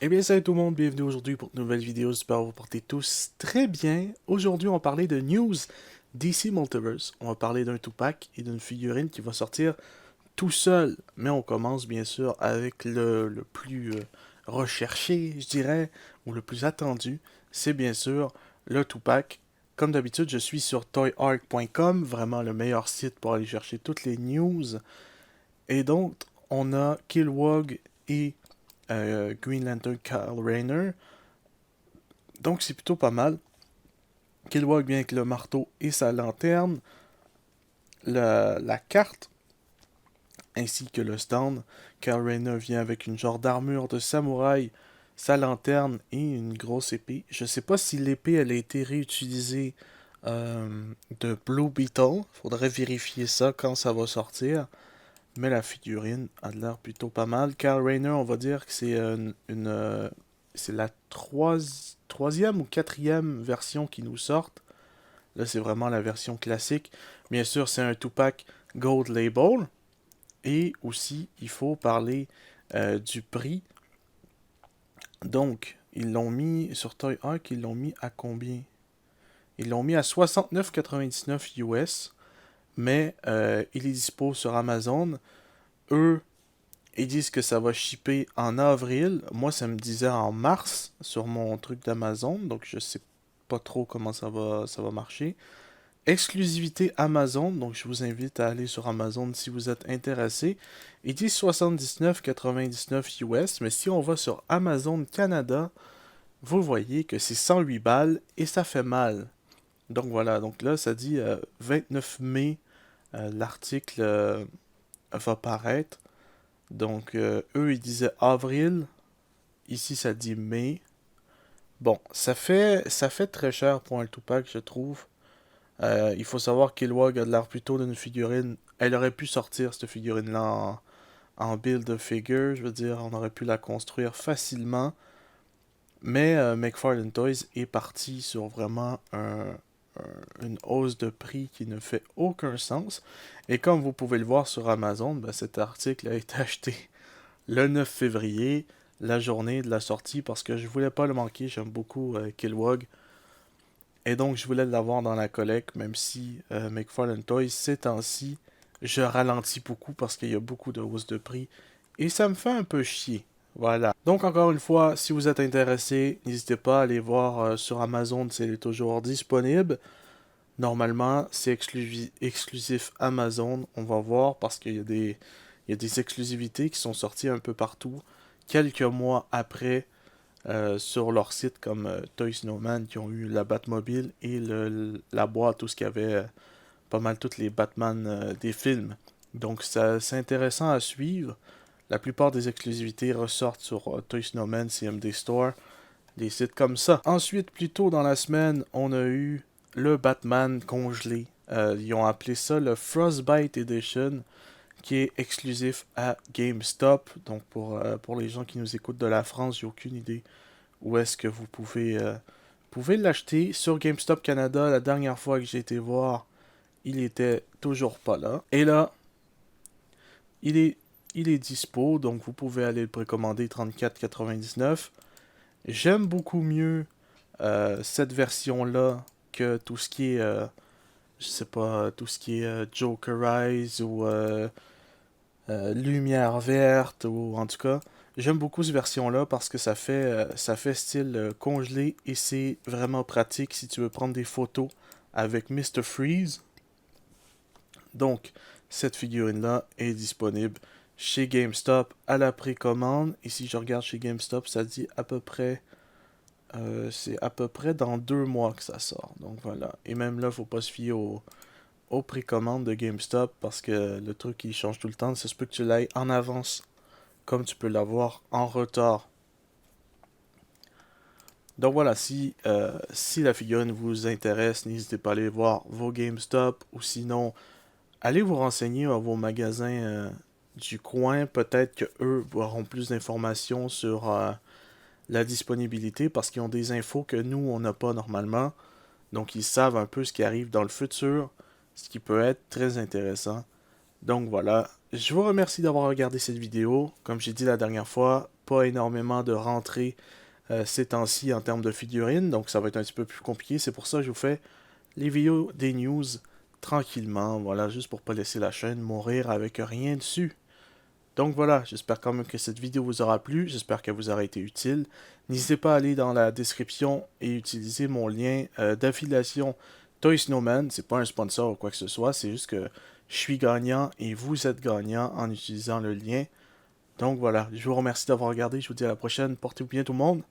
Eh bien, salut tout le monde, bienvenue aujourd'hui pour une nouvelle vidéo. J'espère que vous portez tous très bien. Aujourd'hui, on va parler de news DC Multiverse. On va parler d'un Tupac et d'une figurine qui va sortir tout seul. Mais on commence bien sûr avec le plus recherché, je dirais, ou le plus attendu. C'est bien sûr le Tupac. Comme d'habitude, je suis sur toyark.com, vraiment le meilleur site pour aller chercher toutes les news. Et donc, on a Kilowog et Green Lantern Kyle Rayner. Donc c'est plutôt pas mal. Kilowog vient avec le marteau et sa lanterne, la carte, ainsi que le stand. Kyle Rayner vient avec une genre d'armure de samouraï, sa lanterne et une grosse épée. Je sais pas si l'épée elle a été réutilisée de Blue Beetle. Faudrait vérifier ça quand ça va sortir. Mais la figurine a l'air plutôt pas mal. Kyle Rayner, on va dire que c'est c'est la troisième ou quatrième version qui nous sortent. Là, c'est vraiment la version classique. Bien sûr, c'est un Tupac Gold Label. Et aussi, il faut parler du prix. Donc, ils l'ont mis sur Toy Hawk, ils l'ont mis à combien? Ils l'ont mis à 69,99 US. Mais il est dispo sur Amazon. Eux, ils disent que ça va shipper en avril. Moi, ça me disait en mars sur mon truc d'Amazon. Donc, je sais pas trop comment ça va marcher. Exclusivité Amazon. Donc, je vous invite à aller sur Amazon si vous êtes intéressé. Ils disent 79,99 US. Mais si on va sur Amazon Canada, vous voyez que c'est 108 balles et ça fait mal. Donc, voilà. Donc là, ça dit 29 mai. L'article va paraître. Donc, eux, ils disaient avril. Ici, ça dit mai. Bon, ça fait très cher pour un Tupac, je trouve. Il faut savoir qu'Ilwag a l'air plutôt d'une figurine. Elle aurait pu sortir, cette figurine-là, en build figure. Je veux dire, on aurait pu la construire facilement. Mais McFarlane Toys est parti sur vraiment une hausse de prix qui ne fait aucun sens. Et comme vous pouvez le voir sur Amazon, ben, cet article a été acheté le 9 février, la journée de la sortie, parce que je voulais pas le manquer. J'aime beaucoup Kilowog. Et donc, je voulais l'avoir dans la collecte, même si McFarlane Toys, ces temps-ci, je ralentis beaucoup parce qu'il y a beaucoup de hausse de prix. Et ça me fait un peu chier. Voilà. Donc, encore une fois, si vous êtes intéressé, n'hésitez pas à aller voir sur Amazon si elle est toujours disponible. Normalement, c'est exclusif Amazon. On va voir parce il y a des exclusivités qui sont sorties un peu partout quelques mois après sur leur site comme Toy Snowman qui ont eu la Batmobile et la boîte, tout ce qu'il y avait pas mal toutes les Batman des films. Donc c'est intéressant à suivre. La plupart des exclusivités ressortent sur Toy Snowman, CMD Store, des sites comme ça. Ensuite, plus tôt dans la semaine, on a eu le Batman congelé. Ils ont appelé ça le Frostbite Edition, qui est exclusif à GameStop. Donc pour les gens qui nous écoutent de la France, j'ai aucune idée où est-ce que vous pouvez l'acheter. Sur GameStop Canada, la dernière fois que j'ai été voir, il était toujours pas là. Et là, il est, il est dispo, donc vous pouvez aller le précommander 34,99. J'aime beaucoup mieux cette version-là que tout ce qui est, je sais pas, tout ce qui est Jokerize ou lumière verte, ou en tout cas, j'aime beaucoup cette version-là parce que ça fait style congelé et c'est vraiment pratique si tu veux prendre des photos avec Mr. Freeze. Donc, cette figurine-là est disponible chez GameStop à la précommande. Et si je regarde chez GameStop, ça dit à peu près c'est à peu près dans 2 mois que ça sort. Donc voilà. Et même là, faut pas se fier aux précommandes de GameStop parce que le truc il change tout le temps. Ça se peut que tu l'ailles en avance comme tu peux l'avoir en retard. Donc voilà, si la figurine vous intéresse, n'hésitez pas à aller voir vos GameStop ou sinon, allez vous renseigner à vos magasins du coin. Peut-être que eux auront plus d'informations sur la disponibilité parce qu'ils ont des infos que nous, on n'a pas normalement. Donc ils savent un peu ce qui arrive dans le futur, ce qui peut être très intéressant. Donc voilà, je vous remercie d'avoir regardé cette vidéo. Comme j'ai dit la dernière fois, pas énormément de rentrées ces temps-ci en termes de figurines, donc ça va être un petit peu plus compliqué. C'est pour ça que je vous fais les vidéos des news tranquillement, voilà, juste pour pas laisser la chaîne mourir avec rien dessus. Donc voilà, j'espère quand même que cette vidéo vous aura plu, j'espère qu'elle vous aura été utile. N'hésitez pas à aller dans la description et utiliser mon lien d'affiliation Toy Snowman. C'est pas un sponsor ou quoi que ce soit, c'est juste que je suis gagnant et vous êtes gagnant en utilisant le lien. Donc voilà, je vous remercie d'avoir regardé, je vous dis à la prochaine, portez-vous bien tout le monde.